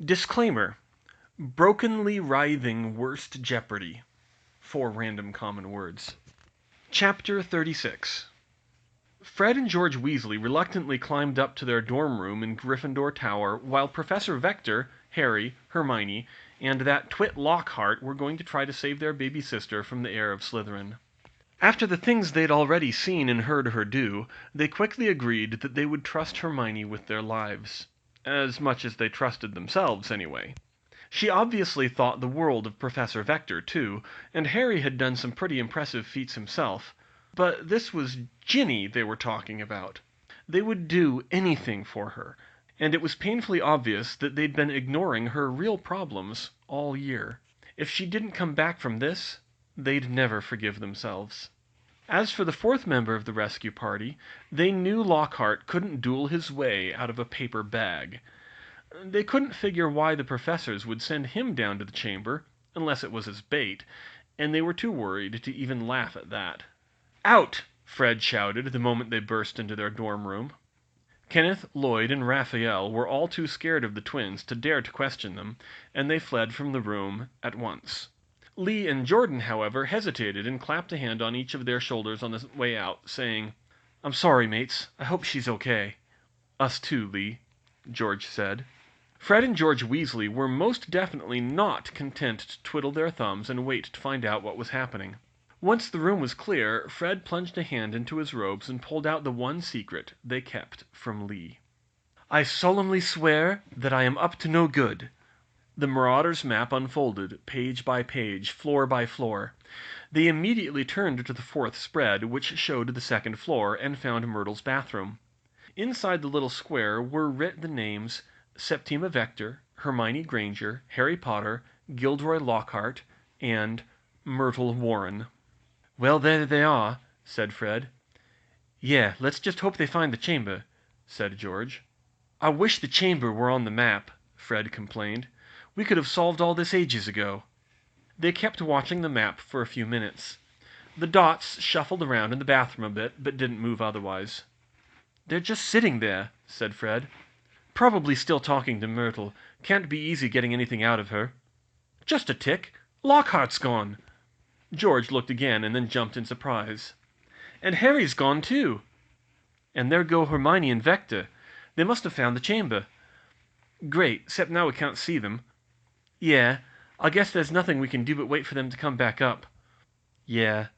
Disclaimer: brokenly writhing worst jeopardy. 4 random common words. Chapter 36. Fred and George Weasley reluctantly climbed up to their dorm room in Gryffindor Tower while Professor Vector, Harry, Hermione, and that twit Lockhart were going to try to save their baby sister from the heir of Slytherin. After the things they'd already seen and heard her do, they quickly agreed that they would trust Hermione with their lives. As much as they trusted themselves, anyway. She obviously thought the world of Professor Vector, too, and Harry had done some pretty impressive feats himself. But this was Ginny they were talking about. They would do anything for her, and it was painfully obvious that they'd been ignoring her real problems all year. If she didn't come back from this, they'd never forgive themselves. As for the fourth member of the rescue party, they knew Lockhart couldn't duel his way out of a paper bag. They couldn't figure why the professors would send him down to the chamber, unless it was as bait, and they were too worried to even laugh at that. "Out!" Fred shouted the moment they burst into their dorm room. Kenneth, Lloyd, and Raphael were all too scared of the twins to dare to question them, and they fled from the room at once. Lee and Jordan, however, hesitated and clapped a hand on each of their shoulders on the way out, saying, "I'm sorry, mates. I hope she's okay." "Us too, Lee," George said. Fred and George Weasley were most definitely not content to twiddle their thumbs and wait to find out what was happening. Once the room was clear, Fred plunged a hand into his robes and pulled out the one secret they kept from Lee. "I solemnly swear that I am up to no good." The Marauders' map unfolded, page by page, floor by floor. They immediately turned to the fourth spread, which showed the second floor, and found Myrtle's bathroom. Inside the little square were writ the names Septima Vector, Hermione Granger, Harry Potter, Gilderoy Lockhart, and Myrtle Warren. "Well, there they are," said Fred. "Yeah, let's just hope they find the chamber," said George. "I wish the chamber were on the map," Fred complained. "We could have solved all this ages ago." They kept watching the map for a few minutes. The dots shuffled around in the bathroom a bit, but didn't move otherwise. "They're just sitting there," said Fred. "Probably still talking to Myrtle. Can't be easy getting anything out of her." "Just a tick. Lockhart's gone." George looked again and then jumped in surprise. "And Harry's gone too." "And there go Hermione and Vector. They must have found the chamber." "Great, 'cept now we can't see them." "Yeah, I guess there's nothing we can do but wait for them to come back up." "Yeah."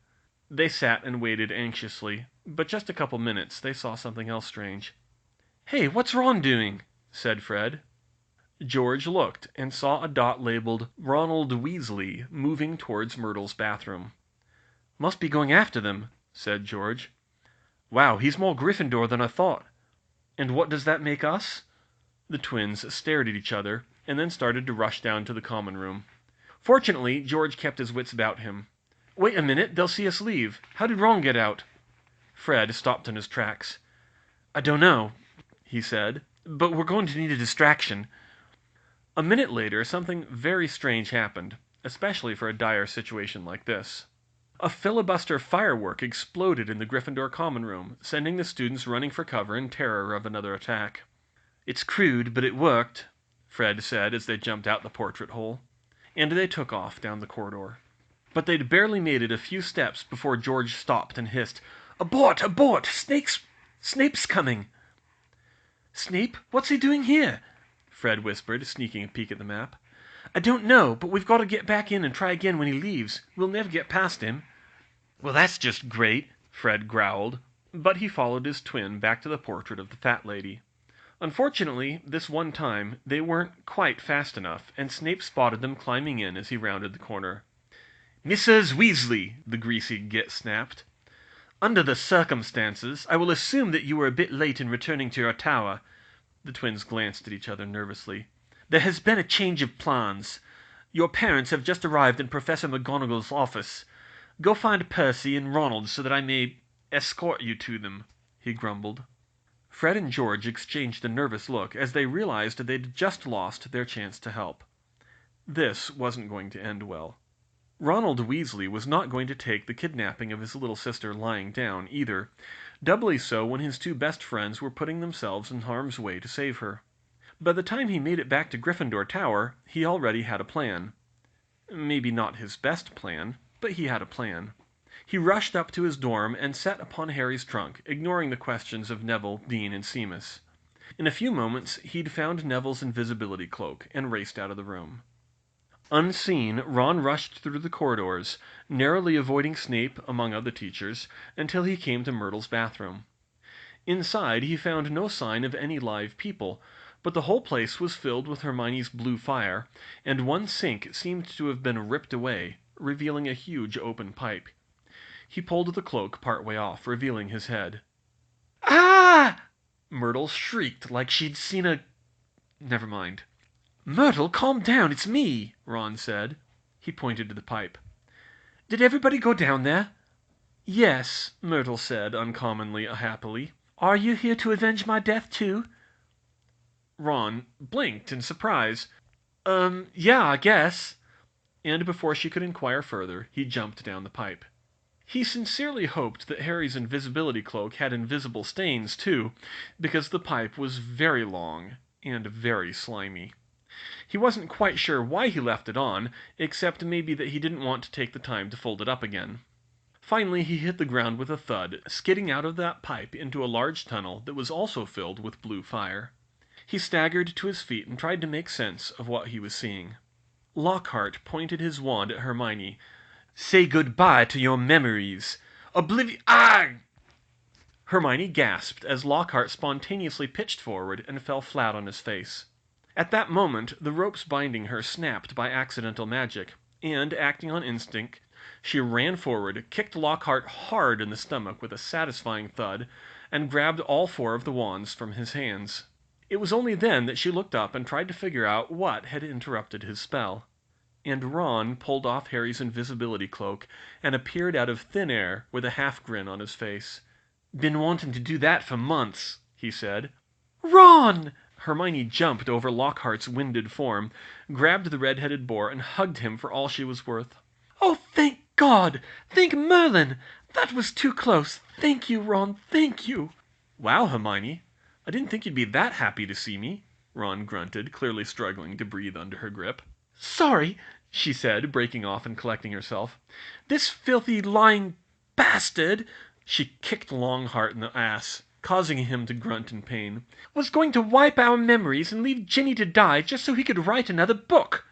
They sat and waited anxiously, but just a couple minutes they saw something else strange. "Hey, what's Ron doing?" said Fred. George looked and saw a dot labeled Ronald Weasley moving towards Myrtle's bathroom. "Must be going after them," said George. "Wow, he's more Gryffindor than I thought. And what does that make us?" The twins stared at each other, and then started to rush down to the common room. Fortunately, George kept his wits about him. "Wait a minute, they'll see us leave. How did Ron get out?" Fred stopped in his tracks. "I don't know," he said, "but we're going to need a distraction." A minute later, something very strange happened, especially for a dire situation like this. A filibuster firework exploded in the Gryffindor common room, sending the students running for cover in terror of another attack. "It's crude, but it worked," Fred said as they jumped out the portrait hole. And they took off down the corridor. But they'd barely made it a few steps before George stopped and hissed, "Abort! Abort! Snape's coming!" "Snape? What's he doing here?" Fred whispered, sneaking a peek at the map. "I don't know, but we've got to get back in and try again when he leaves. We'll never get past him." "Well, that's just great," Fred growled, but he followed his twin back to the portrait of the fat lady. Unfortunately, this one time, they weren't quite fast enough, and Snape spotted them climbing in as he rounded the corner. "Mrs. Weasley," the greasy git snapped. "Under the circumstances, I will assume that you were a bit late in returning to your tower." The twins glanced at each other nervously. "There has been a change of plans. Your parents have just arrived in Professor McGonagall's office. Go find Percy and Ronald so that I may escort you to them," he grumbled. Fred and George exchanged a nervous look as they realized they'd just lost their chance to help. This wasn't going to end well. Ronald Weasley was not going to take the kidnapping of his little sister lying down, either, doubly so when his two best friends were putting themselves in harm's way to save her. By the time he made it back to Gryffindor Tower, he already had a plan. Maybe not his best plan, but he had a plan. He rushed up to his dorm and set upon Harry's trunk, ignoring the questions of Neville, Dean, and Seamus. In a few moments, he'd found Neville's invisibility cloak and raced out of the room. Unseen, Ron rushed through the corridors, narrowly avoiding Snape, among other teachers, until he came to Myrtle's bathroom. Inside, he found no sign of any live people, but the whole place was filled with Hermione's blue fire, and one sink seemed to have been ripped away, revealing a huge open pipe. He pulled the cloak part way off, revealing his head. "Ah!" Myrtle shrieked like she'd seen a... Never mind. "Myrtle, calm down, it's me," Ron said. He pointed to the pipe. "Did everybody go down there?" "Yes," Myrtle said, uncommonly happily. "Are you here to avenge my death, too?" Ron blinked in surprise. Yeah, I guess." And before she could inquire further, he jumped down the pipe. He sincerely hoped that Harry's invisibility cloak had invisible stains, too, because the pipe was very long and very slimy. He wasn't quite sure why he left it on, except maybe that he didn't want to take the time to fold it up again. Finally, he hit the ground with a thud, skidding out of that pipe into a large tunnel that was also filled with blue fire. He staggered to his feet and tried to make sense of what he was seeing. Lockhart pointed his wand at Hermione. "Say goodbye to your memories. Ah!" Hermione gasped as Lockhart spontaneously pitched forward and fell flat on his face. At that moment, the ropes binding her snapped by accidental magic, and, acting on instinct, she ran forward, kicked Lockhart hard in the stomach with a satisfying thud, and grabbed all 4 of the wands from his hands. It was only then that she looked up and tried to figure out what had interrupted his spell. And Ron pulled off Harry's invisibility cloak and appeared out of thin air with a half-grin on his face. "Been wanting to do that for months," he said. "Ron!" Hermione jumped over Lockhart's winded form, grabbed the red-headed boar, and hugged him for all she was worth. "Oh, thank God! Thank Merlin! That was too close! Thank you, Ron, thank you!" "Wow, Hermione! I didn't think you'd be that happy to see me," Ron grunted, clearly struggling to breathe under her grip. "Sorry," she said, breaking off and collecting herself. "This filthy, lying bastard," she kicked Longhart in the ass, causing him to grunt in pain, "was going to wipe our memories and leave Ginny to die just so he could write another book."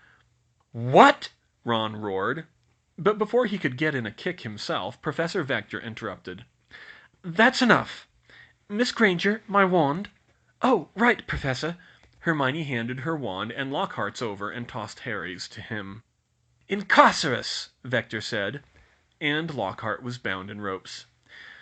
"What?" Ron roared. But before he could get in a kick himself, Professor Vector interrupted. "That's enough. Miss Granger, my wand." "Oh, right, Professor." Hermione handed her wand and Lockhart's over and tossed Harry's to him. "Incarcerus!" Vector said, and Lockhart was bound in ropes.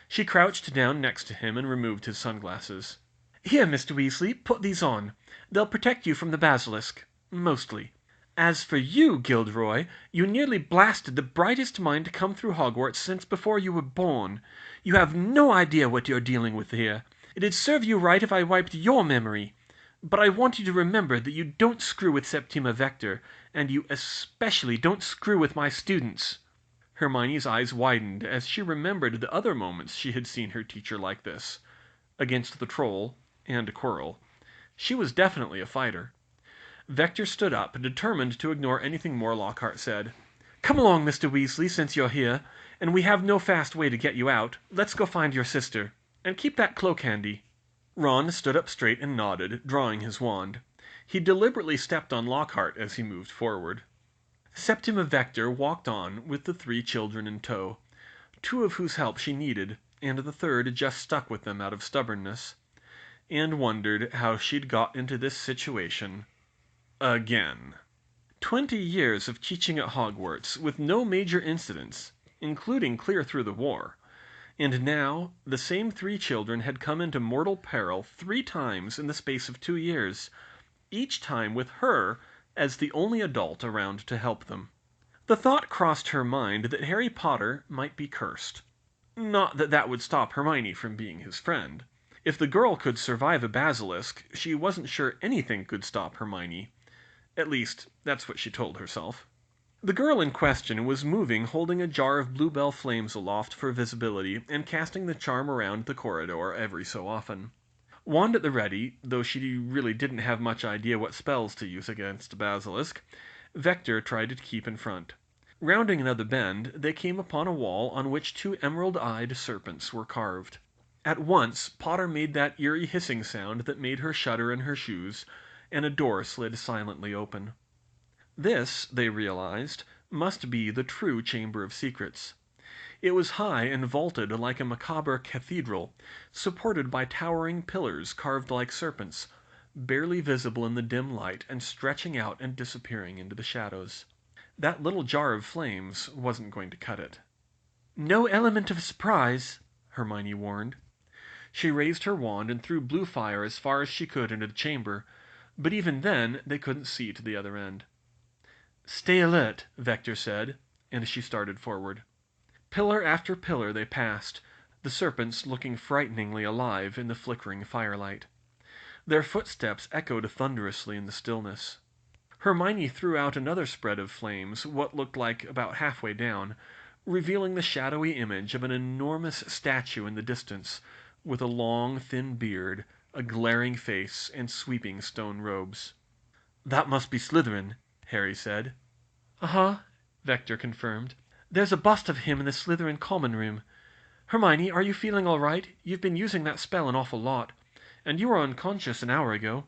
She crouched down next to him and removed his sunglasses. "Here, Mr. Weasley, put these on. They'll protect you from the basilisk. Mostly. As for you, Gilderoy, you nearly blasted the brightest mind to come through Hogwarts since before you were born. You have no idea what you're dealing with here. It'd serve you right if I wiped your memory. But I want you to remember that you don't screw with Septima Vector, and you especially don't screw with my students." Hermione's eyes widened as she remembered the other moments she had seen her teacher like this. Against the troll and Quirrell. She was definitely a fighter. Vector stood up, determined to ignore anything more Lockhart said. "Come along, Mr. Weasley, since you're here, and we have no fast way to get you out. Let's go find your sister. And keep that cloak handy." Ron stood up straight and nodded, drawing his wand. He deliberately stepped on Lockhart as he moved forward. Septima Vector walked on with the 3 children in tow, 2 of whose help she needed, and the third just stuck with them out of stubbornness, and wondered how she'd got into this situation again. 20 years of teaching at Hogwarts, with no major incidents, including clear through the war. And now, the same 3 children had come into mortal peril 3 times in the space of 2 years, each time with her as the only adult around to help them. The thought crossed her mind that Harry Potter might be cursed. Not that that would stop Hermione from being his friend. If the girl could survive a basilisk, she wasn't sure anything could stop Hermione. At least, that's what she told herself. The girl in question was moving, holding a jar of bluebell flames aloft for visibility and casting the charm around the corridor every so often. Wand at the ready, though she really didn't have much idea what spells to use against a basilisk, Vector tried to keep in front. Rounding another bend, they came upon a wall on which two emerald-eyed serpents were carved. At once Potter made that eerie hissing sound that made her shudder in her shoes, and a door slid silently open. This, they realized, must be the true Chamber of Secrets. It was high and vaulted like a macabre cathedral, supported by towering pillars carved like serpents, barely visible in the dim light and stretching out and disappearing into the shadows. That little jar of flames wasn't going to cut it. "No element of surprise," Hermione warned. She raised her wand and threw blue fire as far as she could into the chamber, but even then they couldn't see to the other end. "Stay alert," Vector said, and she started forward. Pillar after pillar they passed, the serpents looking frighteningly alive in the flickering firelight. Their footsteps echoed thunderously in the stillness. Hermione threw out another spread of flames what looked like about halfway down, revealing the shadowy image of an enormous statue in the distance, with a long, thin beard, a glaring face, and sweeping stone robes. "That must be Slytherin," Harry said. "Uh-huh," Vector confirmed. "There's a bust of him in the Slytherin common room. Hermione, are you feeling all right? You've been using that spell an awful lot. And you were unconscious an hour ago."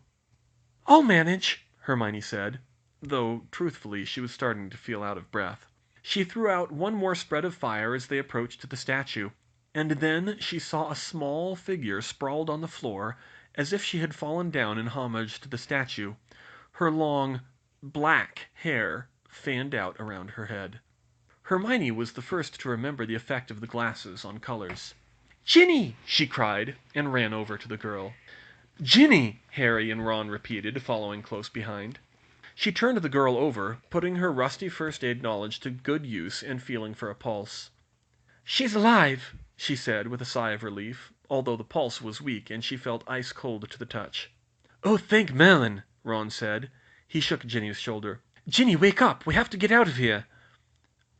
"I'll manage," Hermione said, though, truthfully, she was starting to feel out of breath. She threw out one more spread of fire as they approached the statue, and then she saw a small figure sprawled on the floor as if she had fallen down in homage to the statue, her long, black hair fanned out around her head. Hermione was the first to remember the effect of the glasses on colors. "Ginny!" she cried, and ran over to the girl. "Ginny!" Harry and Ron repeated, following close behind. She turned the girl over, putting her rusty first aid knowledge to good use and feeling for a pulse. "She's alive," she said with a sigh of relief, although the pulse was weak and she felt ice cold to the touch. "Oh, thank Merlin!" Ron said. He shook Ginny's shoulder. "Ginny, wake up! We have to get out of here!"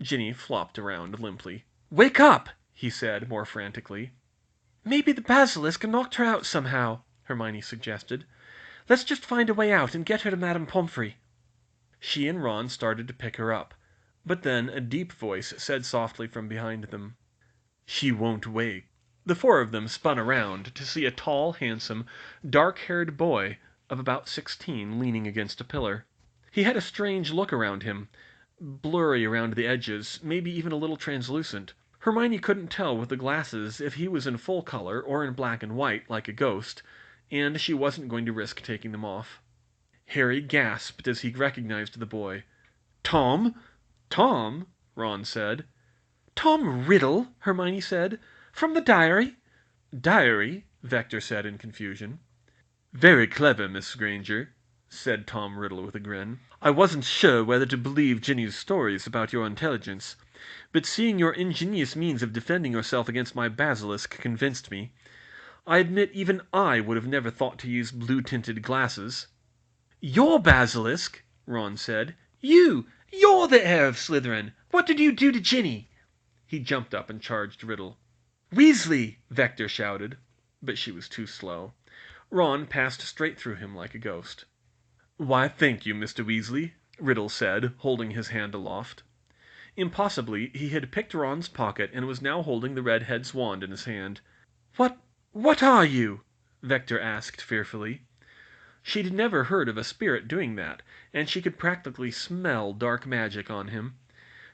Ginny flopped around limply. "Wake up!" he said, more frantically. "Maybe the basilisk knocked her out somehow," Hermione suggested. "Let's just find a way out and get her to Madame Pomfrey." She and Ron started to pick her up, but then a deep voice said softly from behind them, "She won't wake." The four of them spun around to see a tall, handsome, dark-haired boy of about 16 leaning against a pillar. He had a strange look around him, blurry around the edges, maybe even a little translucent. Hermione couldn't tell with the glasses if he was in full color or in black and white, like a ghost, and she wasn't going to risk taking them off. Harry gasped as he recognized the boy. "Tom? Tom?" Ron said. "Tom Riddle," Hermione said. "From the diary." "Diary?" Vector said in confusion. "Very clever, Miss Granger," said Tom Riddle with a grin. "I wasn't sure whether to believe Ginny's stories about your intelligence, but seeing your ingenious means of defending yourself against my basilisk convinced me. I admit even I would have never thought to use blue-tinted glasses." "Your basilisk?" Ron said. "You're the heir of Slytherin! What did you do to Ginny?" He jumped up and charged Riddle. "Weasley!" Vector shouted, but she was too slow. Ron passed straight through him like a ghost. "Why, thank you, Mr. Weasley," Riddle said, holding his hand aloft. Impossibly, he had picked Ron's pocket and was now holding the redhead's wand in his hand. What are you?" Vector asked fearfully. She'd never heard of a spirit doing that, and she could practically smell dark magic on him.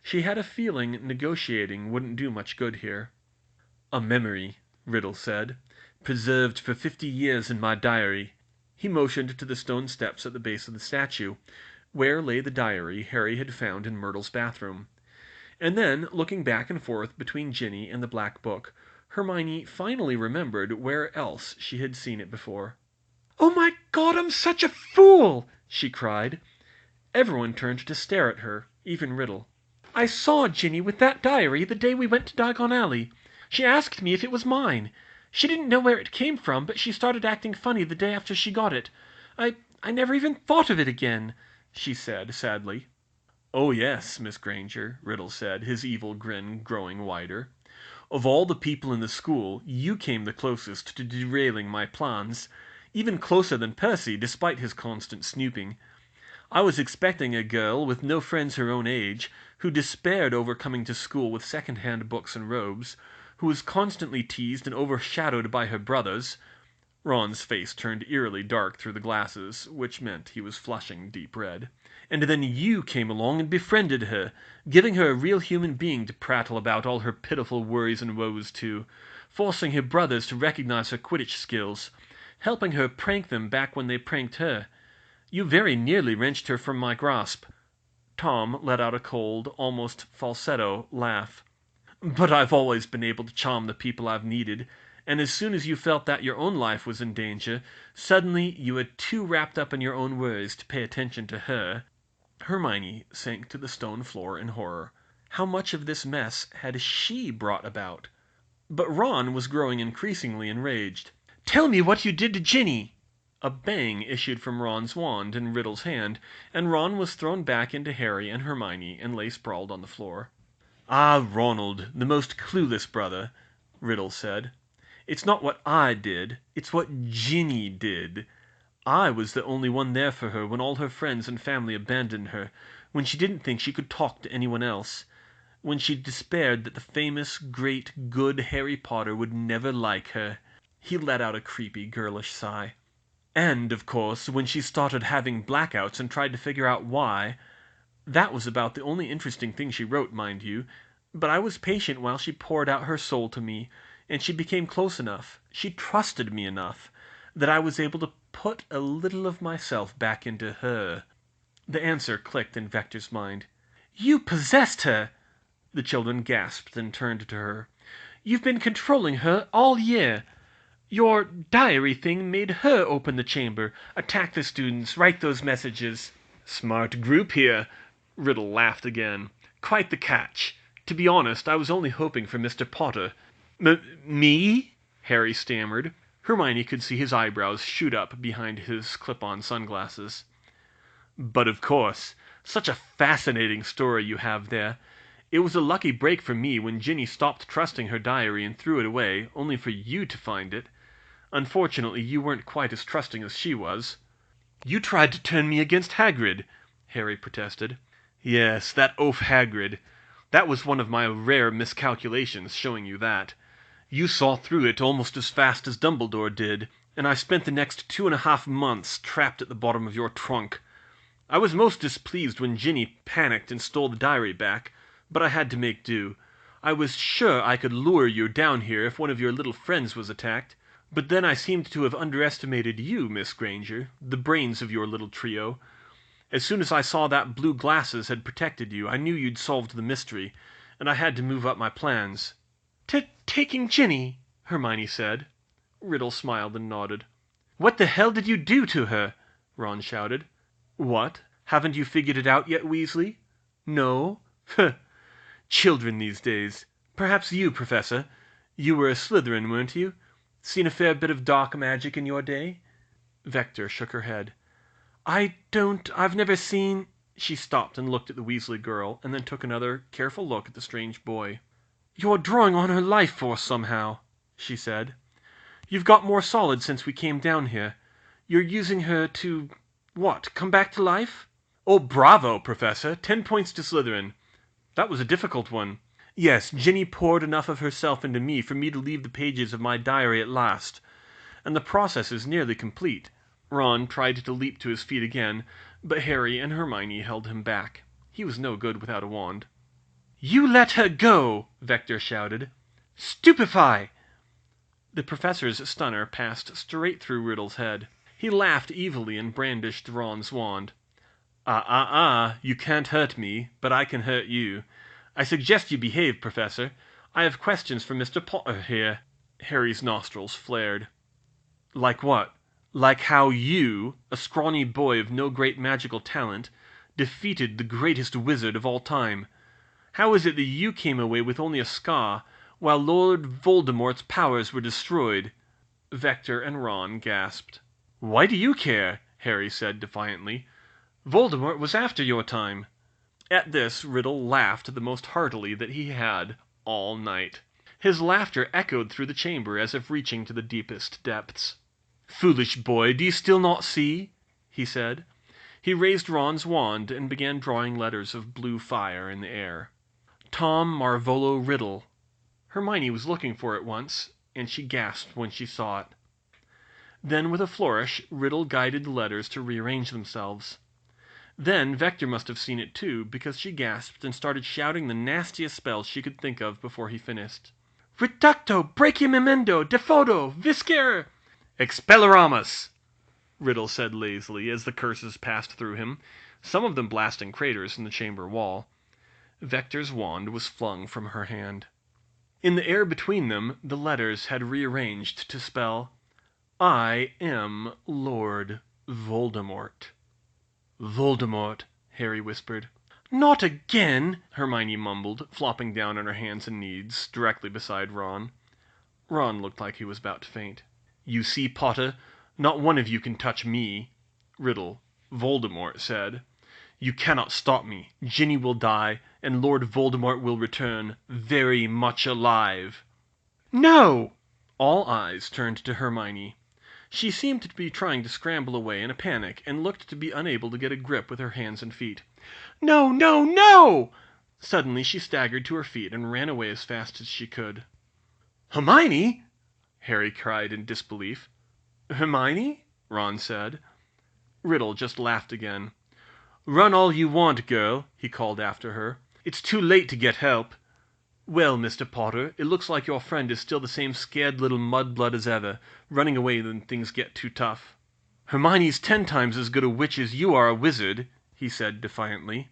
She had a feeling negotiating wouldn't do much good here. "A memory," Riddle said, "preserved for 50 years in my diary." He motioned to the stone steps at the base of the statue, where lay the diary Harry had found in Myrtle's bathroom. And then, looking back and forth between Ginny and the black book, Hermione finally remembered where else she had seen it before. "Oh my God, I'm such a fool!" she cried. Everyone turned to stare at her, even Riddle. "I saw Ginny with that diary the day we went to Diagon Alley. She asked me if it was mine. She didn't know where it came from, but she started acting funny the day after she got it. I never even thought of it again," she said sadly. "Oh yes, Miss Granger," Riddle said, his evil grin growing wider. "Of all the people in the school, you came the closest to derailing my plans. Even closer than Percy, despite his constant snooping. I was expecting a girl with no friends her own age, who despaired over coming to school with second-hand books and robes, who was constantly teased and overshadowed by her brothers." Ron's face turned eerily dark through the glasses, which meant he was flushing deep red. "And then you came along and befriended her, giving her a real human being to prattle about all her pitiful worries and woes to, forcing her brothers to recognize her Quidditch skills, helping her prank them back when they pranked her. You very nearly wrenched her from my grasp." Tom let out a cold, almost falsetto laugh. "But I've always been able to charm the people I've needed, and as soon as you felt that your own life was in danger, suddenly you were too wrapped up in your own worries to pay attention to her." Hermione sank to the stone floor in horror. How much of this mess had she brought about? But Ron was growing increasingly enraged. "Tell me what you did to Ginny!" A bang issued from Ron's wand in Riddle's hand, and Ron was thrown back into Harry and Hermione and lay sprawled on the floor. "Ah, Ronald, the most clueless brother," Riddle said. "It's not what I did, it's what Ginny did. I was the only one there for her when all her friends and family abandoned her, when she didn't think she could talk to anyone else, when she despaired that the famous, great, good Harry Potter would never like her." He let out a creepy, girlish sigh. "And, of course, when she started having blackouts and tried to figure out why. That was about the only interesting thing she wrote, mind you, but I was patient while she poured out her soul to me, and she became close enough, she trusted me enough, that I was able to put a little of myself back into her." The answer clicked in Vector's mind. "You possessed her!" The children gasped and turned to her. "You've been controlling her all year. Your diary thing made her open the chamber, attack the students, write those messages." "Smart group here," Riddle laughed again. "Quite the catch. To be honest, I was only hoping for Mr. Potter." "Me?" Harry stammered. Hermione could see his eyebrows shoot up behind his clip-on sunglasses. "But of course. Such a fascinating story you have there. It was a lucky break for me when Ginny stopped trusting her diary and threw it away, only for you to find it. Unfortunately, you weren't quite as trusting as she was." "You tried to turn me against Hagrid," Harry protested. "Yes, that oaf Hagrid. That was one of my rare miscalculations, showing you that. You saw through it almost as fast as Dumbledore did, and I spent the next 2.5 months trapped at the bottom of your trunk. I was most displeased when Ginny panicked and stole the diary back, but I had to make do. I was sure I could lure you down here if one of your little friends was attacked. But then I seemed to have underestimated you, Miss Granger, the brains of your little trio. As soon as I saw that blue glasses had protected you, I knew you'd solved the mystery, and I had to move up my plans." Taking Ginny?" Hermione said. Riddle smiled and nodded. "What the hell did you do to her?" Ron shouted. "What? Haven't you figured it out yet, Weasley? No? Huh! Children these days. Perhaps you, Professor. You were a Slytherin, weren't you? Seen a fair bit of dark magic in your day?" Vector shook her head. I've never seen..." She stopped and looked at the Weasley girl, and then took another careful look at the strange boy. "You're drawing on her life force somehow," she said. "You've got more solid since we came down here. You're using her to... what, come back to life?" "Oh, bravo, Professor! 10 points to Slytherin. That was a difficult one. Yes, Ginny poured enough of herself into me for me to leave the pages of my diary at last. And the process is nearly complete." Ron tried to leap to his feet again, but Harry and Hermione held him back. He was no good without a wand. "You let her go!" Vector shouted. "Stupefy!" The professor's stunner passed straight through Riddle's head. He laughed evilly and brandished Ron's wand. You can't hurt me, but I can hurt you. I suggest you behave, Professor. I have questions for Mr. Potter here." Harry's nostrils flared. "Like what?" "Like how you, a scrawny boy of no great magical talent, defeated the greatest wizard of all time. How is it that you came away with only a scar, while Lord Voldemort's powers were destroyed?" Vector and Ron gasped. "Why do you care?" Harry said defiantly. "Voldemort was after your time." At this, Riddle laughed the most heartily that he had all night. His laughter echoed through the chamber as if reaching to the deepest depths. "Foolish boy, do you still not see?" he said. He raised Ron's wand and began drawing letters of blue fire in the air. Tom Marvolo Riddle. Hermione was looking for it once, and she gasped when she saw it. Then, with a flourish, Riddle guided the letters to rearrange themselves. Then Vector must have seen it too, because she gasped and started shouting the nastiest spells she could think of before he finished. "Reducto, brachiamendo, defodo, viscere!" "Expelliarmus!" Riddle said lazily as the curses passed through him, some of them blasting craters in the chamber wall. Vector's wand was flung from her hand. In the air between them, the letters had rearranged to spell, "I am Lord Voldemort." "Voldemort," Harry whispered. "Not again!" Hermione mumbled, flopping down on her hands and knees directly beside Ron. Ron looked like he was about to faint. "You see, Potter, not one of you can touch me," Voldemort said. "You cannot stop me. Ginny will die, and Lord Voldemort will return, very much alive." "No!" All eyes turned to Hermione. She seemed to be trying to scramble away in a panic, and looked to be unable to get a grip with her hands and feet. "No, no, no!" Suddenly she staggered to her feet and ran away as fast as she could. "Hermione!" Harry cried in disbelief. "Hermione?" Ron said. Riddle just laughed again. "Run all you want, girl," he called after her. "It's too late to get help. Well, Mr. Potter, it looks like your friend is still the same scared little mudblood as ever, running away when things get too tough." "Hermione's 10 times as good a witch as you are a wizard," he said defiantly.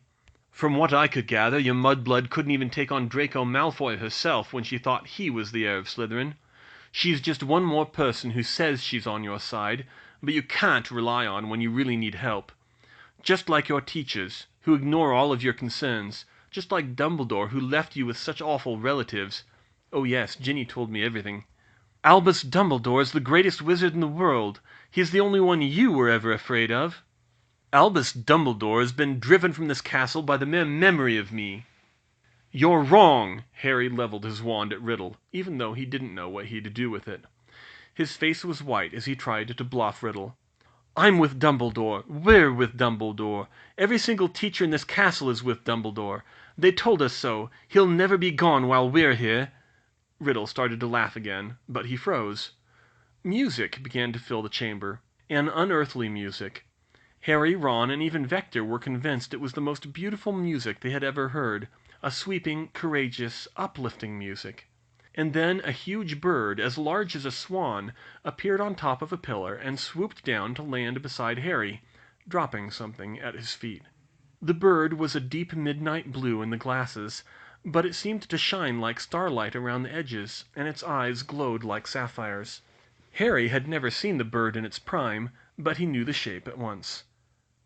"From what I could gather, your mudblood couldn't even take on Draco Malfoy herself when she thought he was the heir of Slytherin. She's just one more person who says she's on your side, but you can't rely on when you really need help. Just like your teachers, who ignore all of your concerns. Just like Dumbledore, who left you with such awful relatives. Oh yes, Ginny told me everything. Albus Dumbledore is the greatest wizard in the world. He's the only one you were ever afraid of. Albus Dumbledore has been driven from this castle by the mere memory of me." "You're wrong!" Harry leveled his wand at Riddle, even though he didn't know what he'd do with it. His face was white as he tried to bluff Riddle. "I'm with Dumbledore. We're with Dumbledore. Every single teacher in this castle is with Dumbledore. They told us so. He'll never be gone while we're here." Riddle started to laugh again, but he froze. Music began to fill the chamber. An unearthly music. Harry, Ron, and even Vector were convinced it was the most beautiful music they had ever heard. A sweeping, courageous, uplifting music. And then a huge bird, as large as a swan, appeared on top of a pillar and swooped down to land beside Harry, dropping something at his feet. The bird was a deep midnight blue in the glasses, but it seemed to shine like starlight around the edges, and its eyes glowed like sapphires. Harry had never seen the bird in its prime, but he knew the shape at once.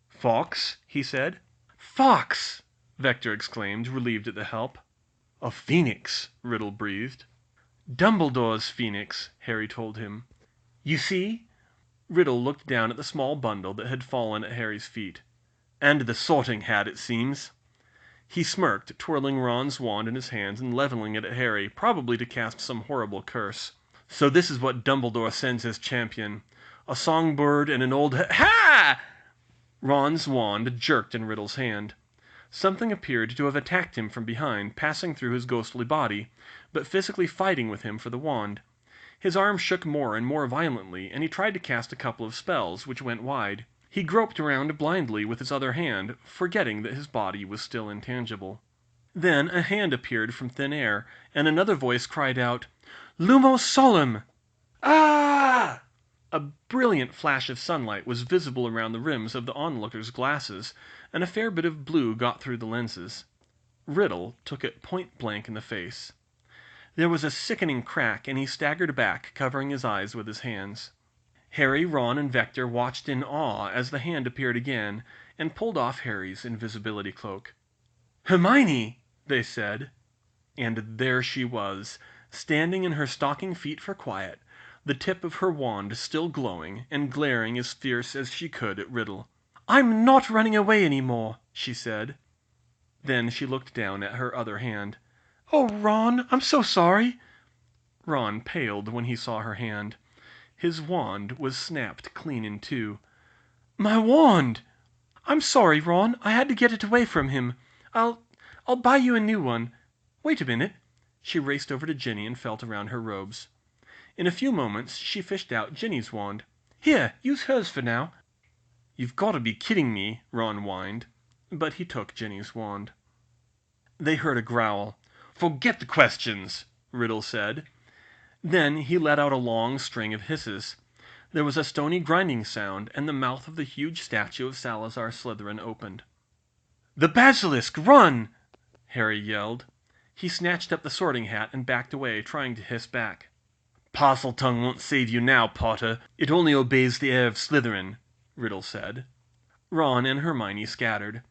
"Fox?" he said. "Fox!" Vector exclaimed, relieved at the help. "A phoenix," Riddle breathed. "Dumbledore's phoenix," Harry told him. "You see?" Riddle looked down at the small bundle that had fallen at Harry's feet. "And the Sorting Hat, it seems." He smirked, twirling Ron's wand in his hands and leveling it at Harry, probably to cast some horrible curse. "So this is what Dumbledore sends his champion. A songbird and an old ha!" Ron's wand jerked in Riddle's hand. Something appeared to have attacked him from behind, passing through his ghostly body, but physically fighting with him for the wand. His arm shook more and more violently, and he tried to cast a couple of spells, which went wide. He groped around blindly with his other hand, forgetting that his body was still intangible. Then a hand appeared from thin air, and another voice cried out, "Lumos Solem!" "Ah!" A brilliant flash of sunlight was visible around the rims of the onlookers' glasses, and a fair bit of blue got through the lenses. Riddle took it point blank in the face. There was a sickening crack, and he staggered back, covering his eyes with his hands. Harry, Ron, and Vector watched in awe as the hand appeared again, and pulled off Harry's invisibility cloak. "Hermione!" they said. And there she was, standing in her stocking feet for quiet, the tip of her wand still glowing, and glaring as fierce as she could at Riddle. "I'm not running away any more," she said. Then she looked down at her other hand. "Oh, Ron, I'm so sorry!" Ron paled when he saw her hand. His wand was snapped clean in two. "My wand!" "I'm sorry, Ron. I had to get it away from him. I'll buy you a new one. Wait a minute." She raced over to Ginny and felt around her robes. In a few moments she fished out Ginny's wand. "Here, use hers for now." "You've got to be kidding me," Ron whined. But he took Ginny's wand. They heard a growl. "Forget the questions," Riddle said. Then he let out a long string of hisses. There was a stony grinding sound, and the mouth of the huge statue of Salazar Slytherin opened. "The basilisk! Run!" Harry yelled. He snatched up the sorting hat and backed away, trying to hiss back. "Parseltongue won't save you now, Potter. It only obeys the heir of Slytherin," Riddle said. Ron and Hermione scattered.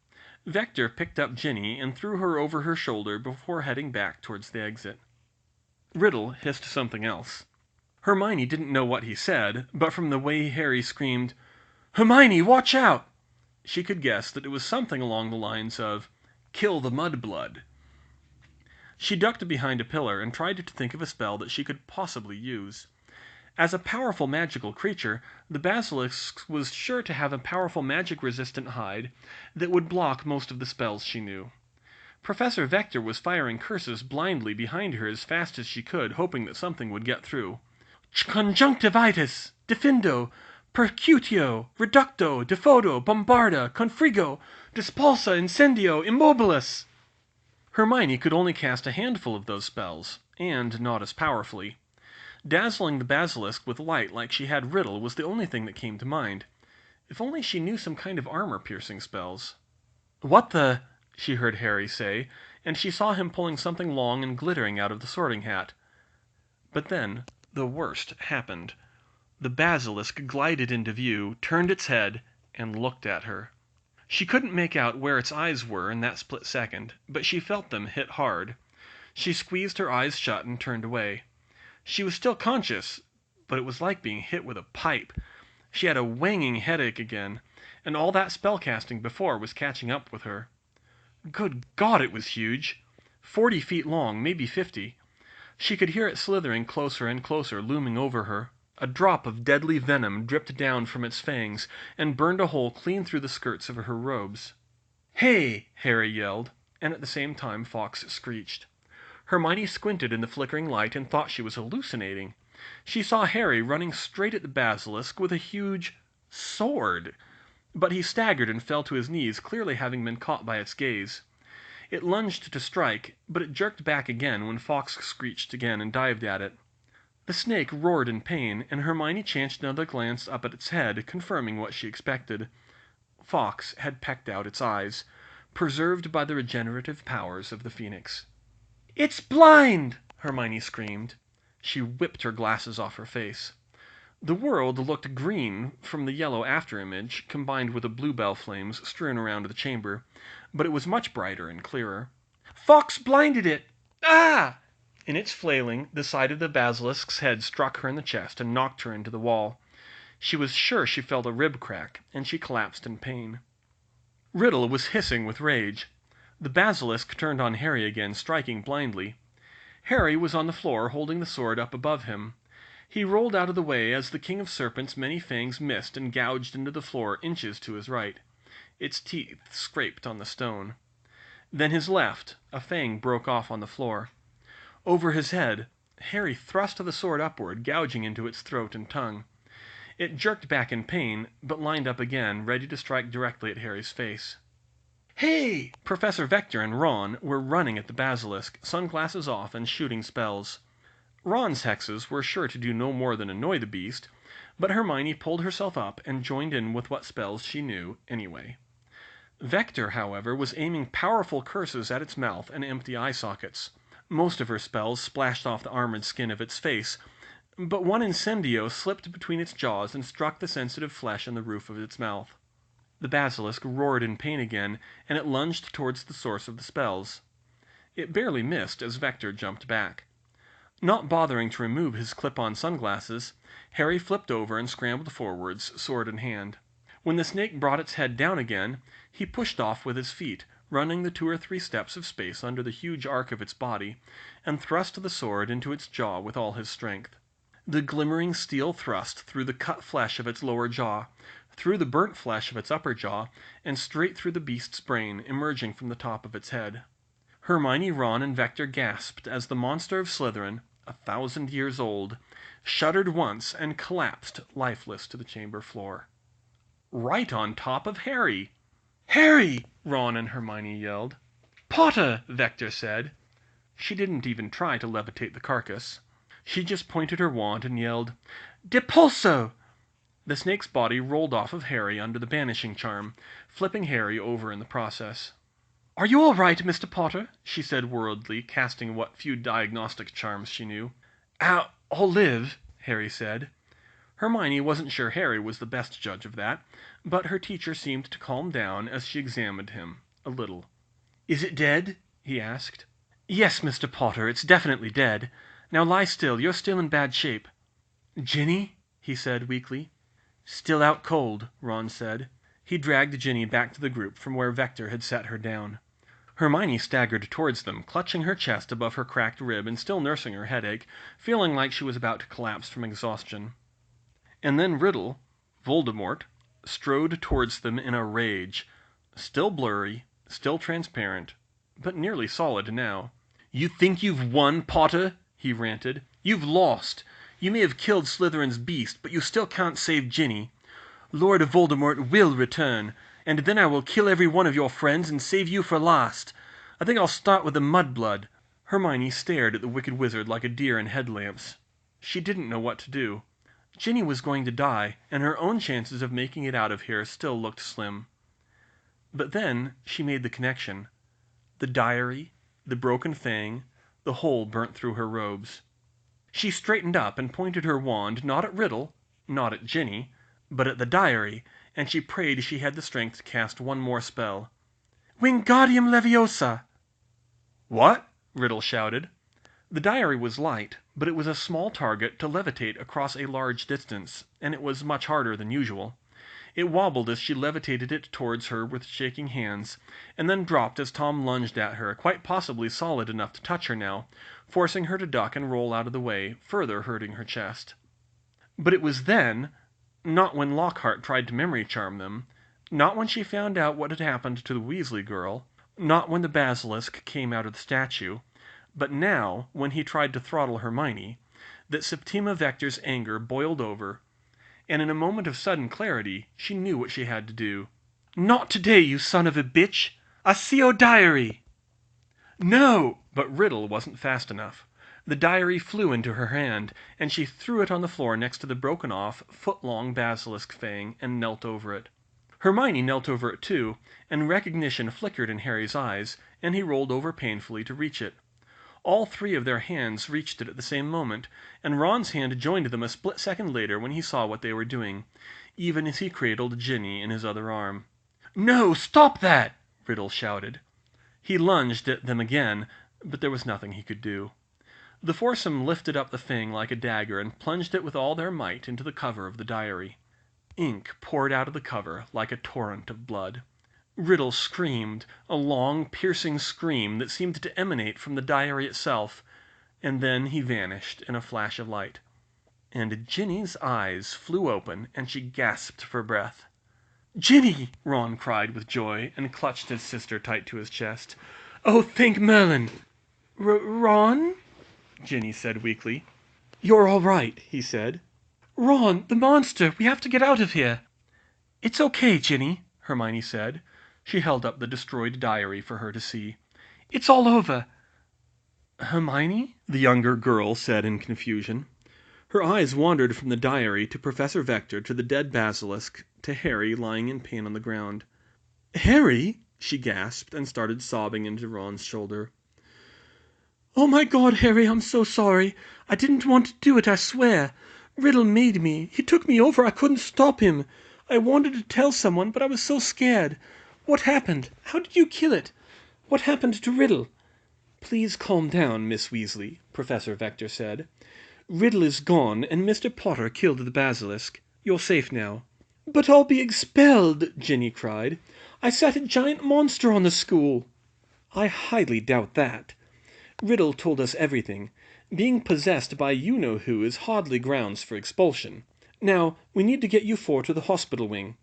Vector picked up Ginny and threw her over her shoulder before heading back towards the exit. Riddle hissed something else. Hermione didn't know what he said, but from the way Harry screamed, "Hermione, watch out!" she could guess that it was something along the lines of, "Kill the mudblood." She ducked behind a pillar and tried to think of a spell that she could possibly use. As a powerful magical creature, the basilisk was sure to have a powerful magic-resistant hide that would block most of the spells she knew. Professor Vector was firing curses blindly behind her as fast as she could, hoping that something would get through. "Conjunctivitis! Diffindo! Percutio! Reducto! Defodo! Bombarda! Confrigo! Dispulsa! Incendio! Immobilis!" Hermione could only cast a handful of those spells, and not as powerfully. Dazzling the basilisk with light like she had Riddle was the only thing that came to mind. If only she knew some kind of armor-piercing spells. "What the—" she heard Harry say, and she saw him pulling something long and glittering out of the sorting hat. But then the worst happened. The basilisk glided into view, turned its head, and looked at her. She couldn't make out where its eyes were in that split second, but she felt them hit hard. She squeezed her eyes shut and turned away. She was still conscious, but it was like being hit with a pipe. She had a wanging headache again, and all that spellcasting before was catching up with her. Good God, it was huge! 40 feet long, maybe 50. She could hear it slithering closer and closer, looming over her. A drop of deadly venom dripped down from its fangs and burned a hole clean through the skirts of her robes. "Hey!" Harry yelled, and at the same time Fawkes screeched. Hermione squinted in the flickering light and thought she was hallucinating. She saw Harry running straight at the basilisk with a huge sword, but he staggered and fell to his knees, clearly having been caught by its gaze. It lunged to strike, but it jerked back again when Fawkes screeched again and dived at it. The snake roared in pain, and Hermione chanced another glance up at its head, confirming what she expected. Fawkes had pecked out its eyes, preserved by the regenerative powers of the phoenix. "It's blind!" Hermione screamed. She whipped her glasses off her face. The world looked green from the yellow afterimage, combined with the bluebell flames strewn around the chamber, but it was much brighter and clearer. "Fawkes blinded it! Ah!" In its flailing, the side of the basilisk's head struck her in the chest and knocked her into the wall. She was sure she felt a rib crack, and she collapsed in pain. Riddle was hissing with rage. The basilisk turned on Harry again, striking blindly. Harry was on the floor, holding the sword up above him. He rolled out of the way as the King of Serpents' many fangs missed and gouged into the floor inches to his right. Its teeth scraped on the stone. Then his left, a fang broke off on the floor. Over his head, Harry thrust the sword upward, gouging into its throat and tongue. It jerked back in pain, but lined up again, ready to strike directly at Harry's face. "Hey!" Professor Vector and Ron were running at the basilisk, sunglasses off and shooting spells. Ron's hexes were sure to do no more than annoy the beast, but Hermione pulled herself up and joined in with what spells she knew, anyway. Vector, however, was aiming powerful curses at its mouth and empty eye sockets. Most of her spells splashed off the armored skin of its face, but one incendio slipped between its jaws and struck the sensitive flesh and the roof of its mouth. The basilisk roared in pain again, and it lunged towards the source of the spells. It barely missed as Vector jumped back. Not bothering to remove his clip-on sunglasses, Harry flipped over and scrambled forwards, sword in hand. When the snake brought its head down again, he pushed off with his feet, running the 2 or 3 steps of space under the huge arc of its body, and thrust the sword into its jaw with all his strength. The glimmering steel thrust through the cut flesh of its lower jaw, through the burnt flesh of its upper jaw, and straight through the beast's brain, emerging from the top of its head. Hermione, Ron, and Vector gasped as the monster of Slytherin, 1,000 years old, shuddered once and collapsed lifeless to the chamber floor. Right on top of Harry! "Harry!" Ron and Hermione yelled. "Potter!" Vector said. She didn't even try to levitate the carcass. She just pointed her wand and yelled, "Depulso!" The snake's body rolled off of Harry under the banishing charm, flipping Harry over in the process. "Are you all right, Mr. Potter?" she said worriedly, casting what few diagnostic charms she knew. "I'll live," Harry said. Hermione wasn't sure Harry was the best judge of that, but her teacher seemed to calm down as she examined him, a little. "Is it dead?" he asked. "Yes, Mr. Potter, it's definitely dead. Now lie still, you're still in bad shape." "Ginny?" he said weakly. "Still out cold," Ron said. He dragged Ginny back to the group from where Vector had set her down. Hermione staggered towards them, clutching her chest above her cracked rib and still nursing her headache, feeling like she was about to collapse from exhaustion. And then Riddle, Voldemort, strode towards them in a rage, still blurry, still transparent, but nearly solid now. "You think you've won, Potter?" he ranted. "You've lost. You may have killed Slytherin's beast, but you still can't save Ginny. Lord Voldemort will return, and then I will kill every one of your friends and save you for last. I think I'll start with the mudblood." Hermione stared at the wicked wizard like a deer in headlamps. She didn't know what to do. Ginny was going to die, and her own chances of making it out of here still looked slim. But then she made the connection. The diary, the broken fang, the hole burnt through her robes. She straightened up and pointed her wand not at Riddle, not at Ginny, but at the diary, and she prayed she had the strength to cast one more spell. "Wingardium Leviosa!" "What?" Riddle shouted. The diary was light, but it was a small target to levitate across a large distance, and it was much harder than usual. It wobbled as she levitated it towards her with shaking hands, and then dropped as Tom lunged at her, quite possibly solid enough to touch her now, forcing her to duck and roll out of the way, further hurting her chest. But it was then, not when Lockhart tried to memory charm them, not when she found out what had happened to the Weasley girl, not when the basilisk came out of the statue, but now, when he tried to throttle Hermione, that Septima Vector's anger boiled over, and in a moment of sudden clarity she knew what she had to do. "Not today, you son of a bitch! Accio diary!" "No!" But Riddle wasn't fast enough. The diary flew into her hand, and she threw it on the floor next to the broken-off, foot-long basilisk fang and knelt over it. Hermione knelt over it too, and recognition flickered in Harry's eyes, and he rolled over painfully to reach it. All 3 of their hands reached it at the same moment, and Ron's hand joined them a split second later when he saw what they were doing, even as he cradled Ginny in his other arm. "No, stop that!" Riddle shouted. He lunged at them again, but there was nothing he could do. The foursome lifted up the thing like a dagger and plunged it with all their might into the cover of the diary. Ink poured out of the cover like a torrent of blood. Riddle screamed, a long, piercing scream that seemed to emanate from the diary itself, and then he vanished in a flash of light. And Ginny's eyes flew open, and she gasped for breath. "Ginny!" Ron cried with joy, and clutched his sister tight to his chest. "Oh, thank Merlin!" "Ron?" Ginny said weakly. "You're all right," he said. "Ron, the monster! We have to get out of here!" "It's okay, Ginny," Hermione said. She held up the destroyed diary for her to see. "It's all over." "Hermione?" the younger girl said in confusion. Her eyes wandered from the diary to Professor Vector to the dead basilisk to Harry lying in pain on the ground. "Harry?" she gasped and started sobbing into Ron's shoulder. "Oh my God, Harry, I'm so sorry. I didn't want to do it, I swear. Riddle made me. He took me over. I couldn't stop him. I wanted to tell someone, but I was so scared. What happened? How did you kill it? What happened to Riddle?" "Please calm down, Miss Weasley," Professor Vector said. "Riddle is gone, and Mr. Potter killed the basilisk. You're safe now." "But I'll be expelled!" Ginny cried. "I set a giant monster on the school." "I highly doubt that. Riddle told us everything. Being possessed by you-know-who is hardly grounds for expulsion. Now, we need to get you four to the hospital wing.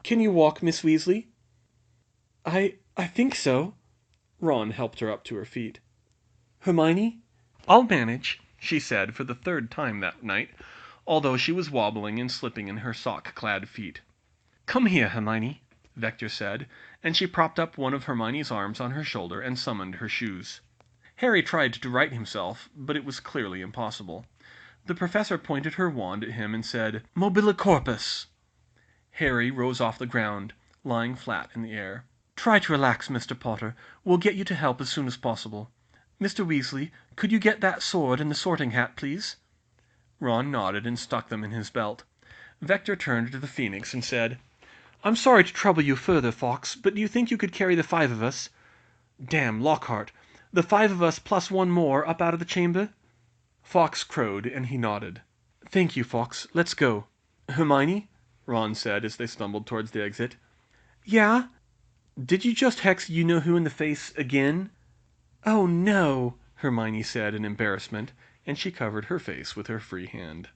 Can you walk, Miss Weasley?" I think so." Ron helped her up to her feet. "Hermione?" "I'll manage," she said for the third time that night, although she was wobbling and slipping in her sock-clad feet. "Come here, Hermione," Vector said, and she propped up one of Hermione's arms on her shoulder and summoned her shoes. Harry tried to right himself, but it was clearly impossible. The professor pointed her wand at him and said, "Mobile corpus." Harry rose off the ground, lying flat in the air. "Try to relax, Mr. Potter. We'll get you to help as soon as possible. Mr. Weasley, could you get that sword and the sorting hat, please?" Ron nodded and stuck them in his belt. Vector turned to the Phoenix and said, "I'm sorry to trouble you further, Fawkes, but do you think you could carry the 5 of us? Damn, Lockhart! The 5 of us plus one more up out of the chamber?" Fawkes crowed, and he nodded. "Thank you, Fawkes. Let's go. Hermione?" Ron said as they stumbled towards the exit. "Yeah?" "Did you just hex you-know-who in the face again?" "Oh, no!" Hermione said in embarrassment, and she covered her face with her free hand.